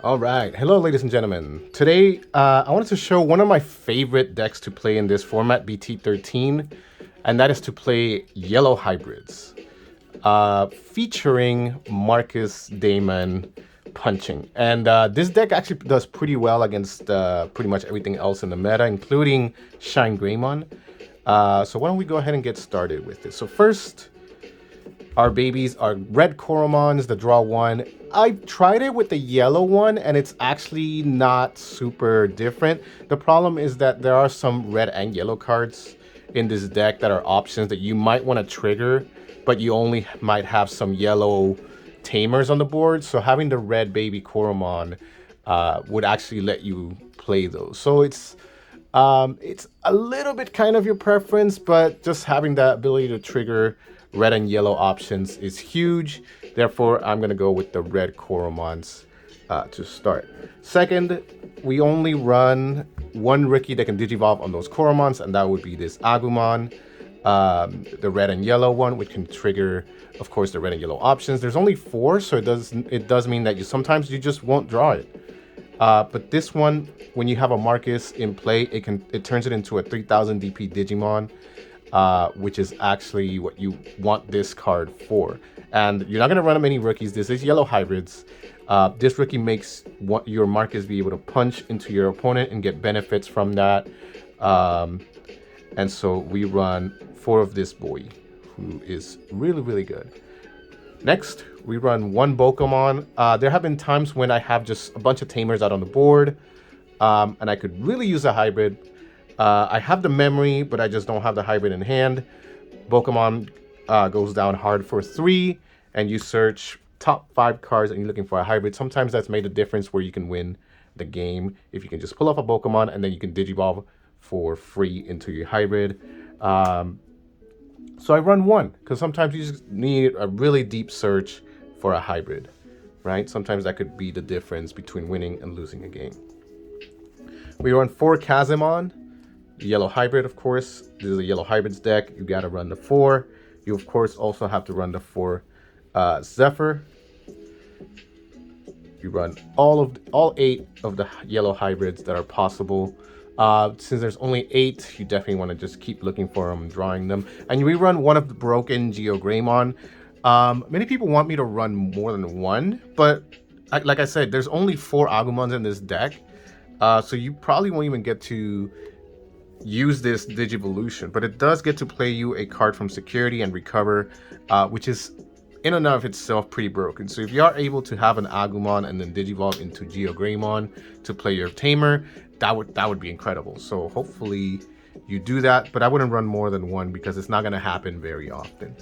All right, hello ladies and gentlemen. Today I wanted to show one of my favorite decks to play in this format, BT13, and that is to play yellow hybrids, featuring Marcus Damon punching. And this deck actually does pretty well against pretty much everything else in the meta, including RizeGreymon. So why don't we go ahead and get started with this. So first, our babies are red Koromons, the draw one. I tried it with the yellow one and it's actually not super different. The problem is that there are some red and yellow cards in this deck that are options that you might want to trigger, but you only might have some yellow Tamers on the board. So having the red baby Koromon would actually let you play those. So it's a little bit kind of your preference, but just having that ability to trigger red and yellow options is huge. Therefore, I'm going to go with the red Koromons to start. Second, we only run one rookie that can Digivolve on those Koromons, and that would be this Agumon, the red and yellow one, which can trigger, of course, the red and yellow options. There's only 4, so it does mean that sometimes you just won't draw it. But this one, when you have a Marcus in play, it turns it into a 3000 DP Digimon, which is actually what you want this card for. And you're not going to run many rookies. This is yellow hybrids. This rookie makes your Marcus be able to punch into your opponent and get benefits from that. And so we run 4 of this boy, who is really, really good. Next, we run 1 Pokemon. There have been times when I have just a bunch of Tamers out on the board, and I could really use a hybrid. I have the memory, but I just don't have the hybrid in hand. Pokemon goes down hard for 3, and you search top 5 cards and you're looking for a hybrid. Sometimes that's made a difference where you can win the game if you can just pull off a Pokemon and then you can Digivolve for free into your hybrid. So I run 1 because sometimes you just need a really deep search for a hybrid, right? Sometimes that could be the difference between winning and losing a game. We run 4 Kazemon, yellow hybrid, of course. This is a yellow hybrids deck. You got to run the 4. You, of course, also have to run the 4 Zephyr. You run all 8 of the yellow hybrids that are possible. Since there's only 8, you definitely want to just keep looking for them, drawing them. And we run 1 of the broken GeoGreymon. Many people want me to run more than 1, but like I said, there's only 4 Agumons in this deck. So you probably won't even get to use this Digivolution, but it does get to play you a card from security and recover, which is in and of itself pretty broken. So if you are able to have an Agumon and then Digivolve into GeoGreymon to play your Tamer, that would be incredible. So hopefully you do that, but I wouldn't run more than 1 because it's not going to happen very often.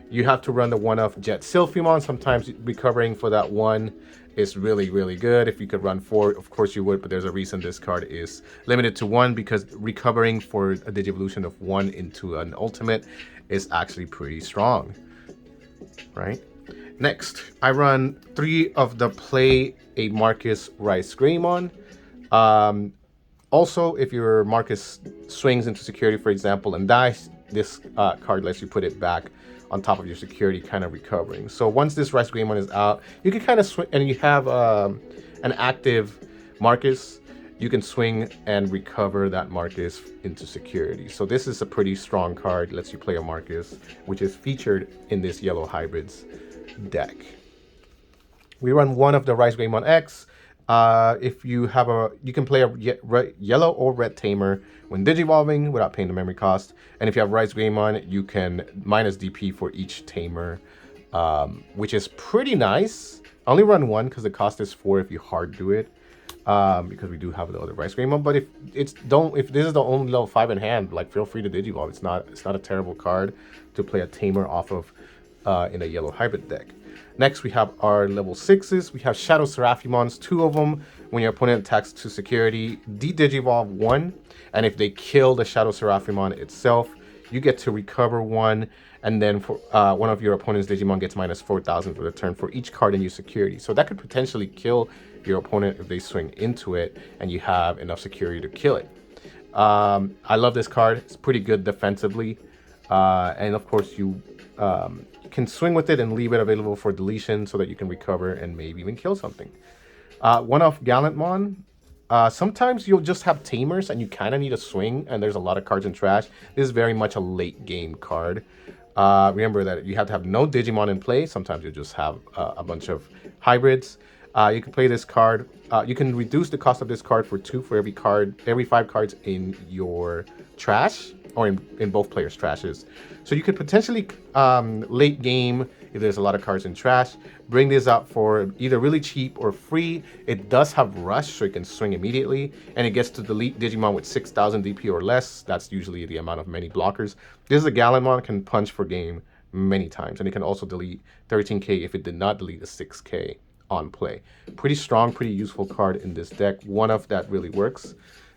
You have to run the 1-off Jet Sylphimon. Sometimes recovering for that 1 is really, really good. If you could run 4, of course you would, but there's a reason this card is limited to 1, because recovering for a Digivolution of 1 into an ultimate is actually pretty strong, right? Next, I run 3 of the play a Marcus RizeGreymon. Also, if your Marcus swings into security, for example, and dies, this card lets you put it back on top of your security, kind of recovering. So once this RizeGreymon is out, you can kind of swing, and you have an active Marcus, you can swing and recover that Marcus into security. So this is a pretty strong card, lets you play a Marcus, which is featured in this yellow hybrids deck. We run 1 of the RizeGreymon X. If you have you can play a yellow or red Tamer when Digivolving without paying the memory cost. And if you have RizeGreymon, you can minus DP for each Tamer, which is pretty nice. I only run 1 because the cost is 4 if you hard do it, because we do have the other RizeGreymon. But if this is the only level 5 in hand, like, feel free to Digivolve. It's not a terrible card to play a Tamer off of in a yellow hybrid deck. Next, we have our level 6s. We have Shadow Seraphimons, 2 of them. When your opponent attacks to security, Digivolve 1. And if they kill the Shadow Seraphimon itself, you get to recover 1. And then for one of your opponent's Digimon gets minus 4,000 for the turn for each card in your security. So that could potentially kill your opponent if they swing into it and you have enough security to kill it. I love this card. It's pretty good defensively. And of course, you can swing with it and leave it available for deletion so that you can recover and maybe even kill something. One of Gallantmon. Sometimes you'll just have Tamers and you kind of need a swing, and there's a lot of cards in trash. This is very much a late game card. Remember that you have to have no Digimon in play. Sometimes you just have a bunch of hybrids. You can play this card. You can reduce the cost of this card for 2 for every 5 cards in your trash, or in both players' trashes. So you could potentially, late game, if there's a lot of cards in trash, bring this out for either really cheap or free. It does have Rush, so you can swing immediately, and it gets to delete Digimon with 6,000 DP or less. That's usually the amount of many blockers. This is a Gallantmon, can punch for game many times, and it can also delete 13k if it did not delete a 6k on play. Pretty strong, pretty useful card in this deck. One of that really works.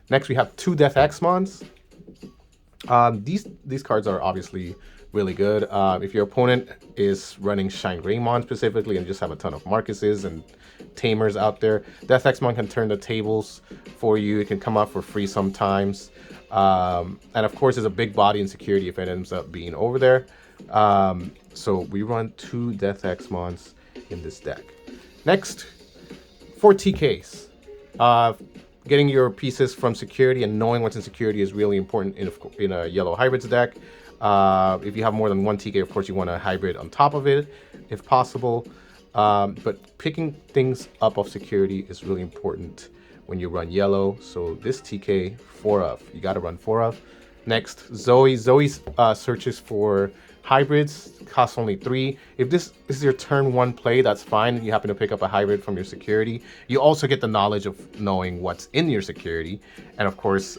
Next, we have 2 DeathXmons. These cards are obviously really good. If your opponent is running RizeGreymon specifically and just have a ton of Marcuses and Tamers out there, DeathXmon can turn the tables for you. It can come out for free sometimes. And of course, there's a big body in security if it ends up being over there. So we run 2 DeathXmons in this deck. Next, 4 TKs. Getting your pieces from security and knowing what's in security is really important in a yellow hybrids deck. If you have more than 1 TK, of course, you want a hybrid on top of it, if possible. But picking things up off security is really important when you run yellow. So this TK, 4 of. You got to run 4 of. Next, Zoe. Zoe searches for hybrids, costs only 3. If this is your turn 1 play, that's fine. You happen to pick up a hybrid from your security. You also get the knowledge of knowing what's in your security. And of course,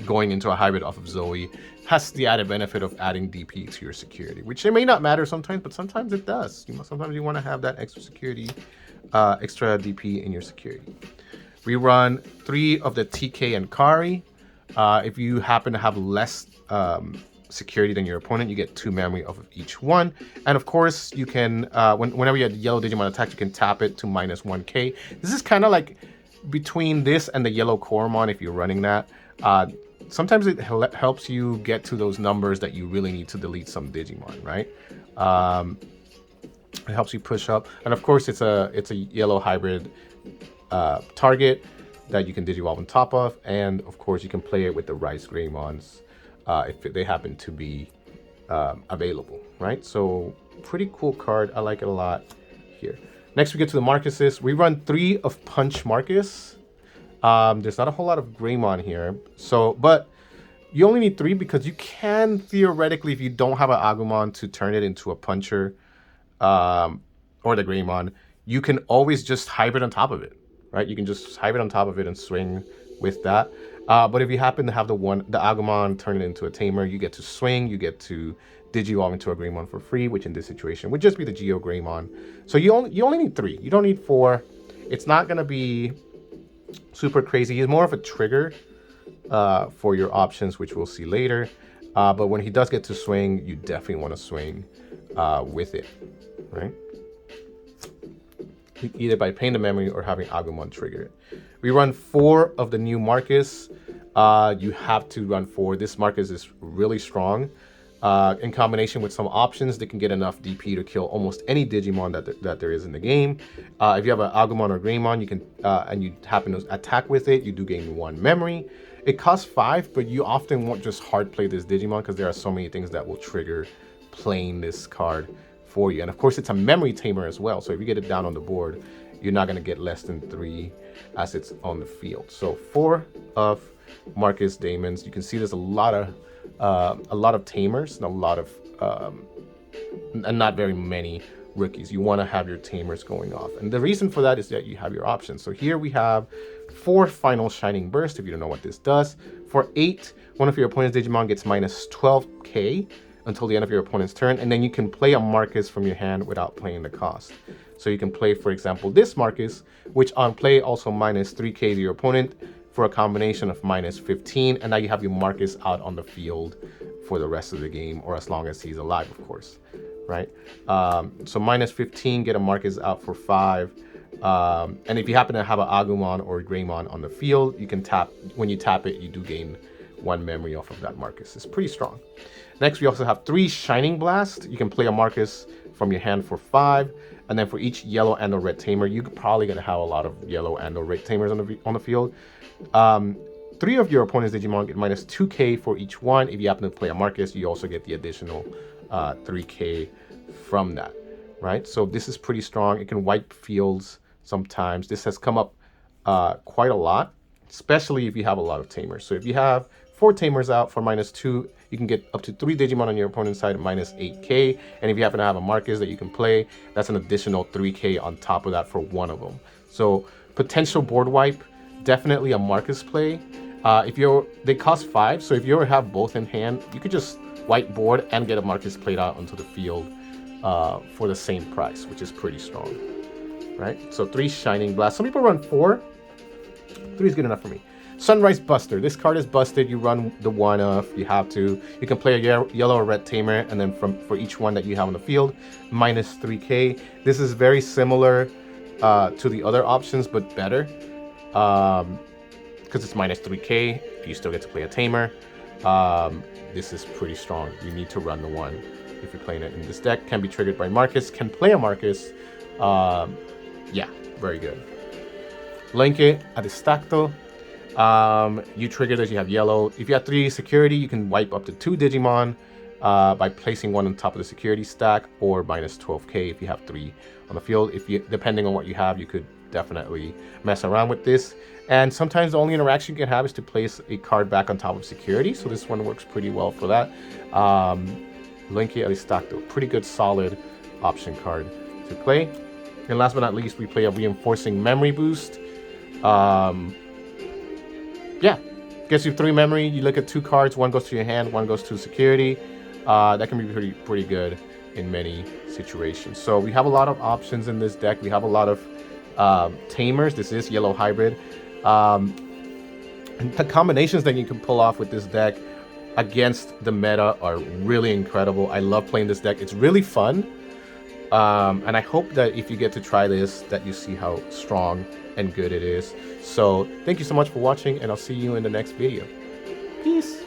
going into a hybrid off of Zoe has the added benefit of adding DP to your security, which it may not matter sometimes, but sometimes it does. Sometimes you want to have that extra security, extra DP in your security. We run 3 of the TK and Kari. If you happen to have less security than your opponent, you get 2 memory of each one. And of course, you can, whenever you have yellow Digimon attack, you can tap it to -1k. This is kind of like between this and the yellow Koromon if you're running that. Sometimes it helps you get to those numbers that you really need to delete some Digimon, right? It helps you push up. And of course, it's a yellow hybrid target that you can Digivolve on top of. And of course, you can play it with the RizeGreymons if they happen to be available, right? So pretty cool card. I like it a lot here. Next, we get to the Marcuses. We run 3 of Punch Marcus. There's not a whole lot of Greymon here. But you only need 3 because you can theoretically, if you don't have an Agumon to turn it into a puncher or the Greymon, you can always just hybrid on top of it, right? You can just hybrid on top of it and swing with that. But if you happen to have the Agumon turn it into a Tamer, you get to swing, you get to Digivolve into a Greymon for free, which in this situation would just be the GeoGreymon. So you only need 3. You don't need 4. It's not going to be super crazy. He's more of a trigger for your options, which we'll see later. But when he does get to swing, you definitely want to swing with it, right? Either by paying the memory or having Agumon trigger it. We run 4 of the new Marcus. You have to run 4. This Marcus is really strong. In combination with some options, they can get enough DP to kill almost any Digimon that there is in the game. If you have an Agumon or Greymon, you can and you happen to attack with it, you do gain 1 memory. It costs 5, but you often won't just hard play this Digimon because there are so many things that will trigger playing this card for you. And of course, it's a memory tamer as well. So if you get it down on the board, you're not going to get less than 3 assets on the field. So 4 of Marcus Damons. You can see there's a lot of Tamers and a lot of and not very many rookies. You want to have your Tamers going off, and the reason for that is that you have your options. So here we have 4 Final Shining Burst. If you don't know what this does, for 8, one of your opponent's Digimon gets -12k until the end of your opponent's turn, and then you can play a Marcus from your hand without paying the cost. So you can play, for example, this Marcus, which on play also -3k to your opponent, for a combination of -15, and now you have your Marcus out on the field for the rest of the game, or as long as he's alive, of course, right? So -15, get a Marcus out for 5. And if you happen to have an Agumon or Greymon on the field, you can tap. When you tap it, you do gain 1 memory off of that Marcus. It's pretty strong. Next, we also have 3 Shining Blast. You can play a Marcus from your hand for 5. And then for each yellow and or red Tamer, you're probably going to have a lot of yellow and or red Tamers on the field. 3 of your opponent's Digimon get minus 2k for each one. If you happen to play a Marcus, you also get the additional 3k from that, right? So this is pretty strong. It can wipe fields sometimes. This has come up quite a lot, especially if you have a lot of Tamers. So if you have 4 Tamers out for minus 2, you can get up to 3 Digimon on your opponent's side at minus 8k. And if you happen to have a Marcus that you can play, that's an additional 3k on top of that for one of them. So potential board wipe, definitely a Marcus play. They cost 5, so if you ever have both in hand, you could just wipe board and get a Marcus played out onto the field for the same price, which is pretty strong, right? So 3 Shining Blast. Some people run 4. 3 is good enough for me. Sunrise Buster. This card is busted. You run the one if you have to. You can play a yellow or red Tamer, and then for each one that you have on the field, minus 3k. This is very similar to the other options, but better. Because it's minus 3k, you still get to play a Tamer. This is pretty strong. You need to run the one if you're playing it in this deck. Can be triggered by Marcus. Can play a Marcus. Yeah, very good. Lonkhe, Adistakto. You trigger this, you have yellow. If you have 3 security, you can wipe up to 2 Digimon by placing one on top of the security stack, or minus 12k if you have 3 on the field. Depending on what you have, you could definitely mess around with this. And sometimes the only interaction you can have is to place a card back on top of security. So this one works pretty well for that. Lonkhe Adistakto, pretty good solid option card to play. And last but not least, we play a Reinforcing Memory Boost. Yeah, gets you 3 memory. You look at 2 cards, one goes to your hand, one goes to security. That can be pretty good in many situations. So we have a lot of options in this deck. We have a lot of Tamers. This is yellow hybrid. And the combinations that you can pull off with this deck against the meta are really incredible. I love playing this deck. It's really fun. And I hope that if you get to try this, that you see how strong and good it is. So thank you so much for watching, and I'll see you in the next video. Peace.